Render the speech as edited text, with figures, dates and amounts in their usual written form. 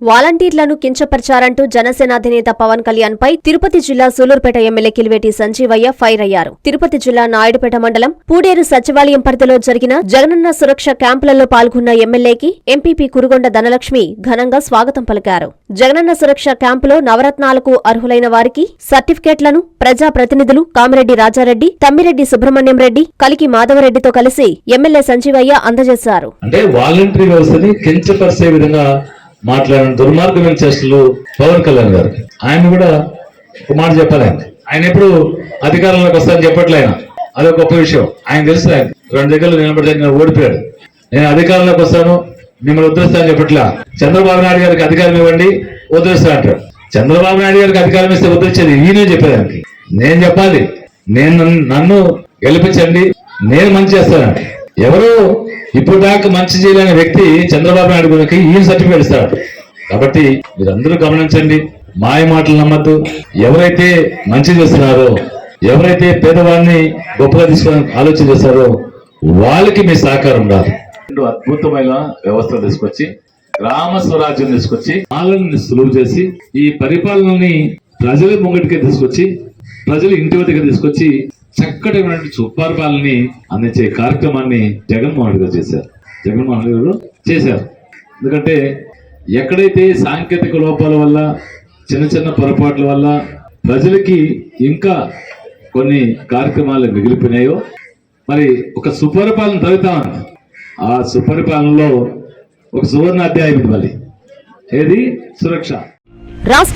వాలంటీర్లను కించపరిచారంటూ జనసేన అధినేత పవన్ కళ్యాణ్ పై తిరుపతి జిల్లా సూలూరుపేట ఎమ్మెల్యే కిలివేటి సంజీవయ్య ఫైర్ అయ్యారు. తిరుపతి జిల్లా నాయుడుపేట మండలం పూడేరు సచివాలయం పరిధిలో జరిగిన జగనన్న సురక్ష క్యాంపులలో పాల్గొన్న ఎమ్మెల్యేకి ఎంపీపీ కురుగొండ ధనలక్ష్మి ఘనంగా స్వాగతం పలికారు. జగనన్న సురక్ష క్యాంపులో నవరత్నాలకు అర్హులైన వారికి సర్టిఫికేట్లను ప్రజాప్రతినిధులు కామిరెడ్డి రాజారెడ్డి, తమ్మిరెడ్డి సుబ్రహ్మణ్యం రెడ్డి, కలికి మాధవరెడ్డితో కలిసి ఎమ్మెల్యే సంజీవయ్య అందజేశారు. మాట్లాడిన దుర్మార్గమైన చేష్టలు పవన్ కళ్యాణ్ గారు. ఆయన కూడా ఒక మాట చెప్పాలి. ఆయన ఎప్పుడు అధికారంలోకి వస్తారని చెప్పట్లే. ఆయన అదొక గొప్ప విషయం. ఆయన తెలుసు. ఆయన 2 దగ్గరలో నిలబడితే నేను ఓడిపోయాడు. నేను అధికారంలోకి వస్తాను, మిమ్మల్ని ఉద్ధరిస్తానని చెప్పట్లా. చంద్రబాబు నాయుడు గారికి అధికారం ఇవ్వండి, ఉద్ధరిస్తా అంటారు. చంద్రబాబు నాయుడు గారికి అధికారం ఇస్తే ఉద్ధరించేది ఈయనే చెప్పేదానికి. నేను చెప్పాలి, నన్ను గెలిపించండి, నేను మంచి చేస్తానండి. ఎవరు ఇప్పుడు దాకా మంచి చేయలేని వ్యక్తి చంద్రబాబు నాయుడు గురికి ఈయన సర్టిఫికేట్ ఇస్తాడు. కాబట్టి మీరందరూ గమనించండి, మాయ మాటలు నమ్మద్దు. ఎవరైతే మంచి చేస్తున్నారో, ఎవరైతే పేదవాడిని గొప్పగా తీసుకోవాలని ఆలోచన చేస్తారో వాళ్ళకి మీ సహకారం ఉండాలి. 2 అద్భుతమైన వ్యవస్థలు తీసుకొచ్చి, గ్రామ స్వరాజ్యం తీసుకొచ్చి, పాలనని సులువు చేసి, ఈ పరిపాలనని ప్రజల ముంగటికే తీసుకొచ్చి, ప్రజల ఇంటి వద్దకు తీసుకొచ్చి చక్కటి సుపరిపాలనని అందించే కార్యక్రమాన్ని జగన్మోహన్ రెడ్డి గారు చేశారు. జగన్మోహన్ రెడ్డి గారు చేశారు. ఎందుకంటే ఎక్కడైతే సాంకేతిక లోపాల వల్ల, చిన్న చిన్న పొరపాట్ల వల్ల ప్రజలకి ఇంకా కొన్ని కార్యక్రమాలు మిగిలిపోయినాయో, మరి ఒక సుపరిపాలన జరుగుతామని ఆ సుపరిపాలనలో ఒక సువర్ణ అధ్యాయం మళ్ళీ ఏది సురక్ష. రాష్ట్ర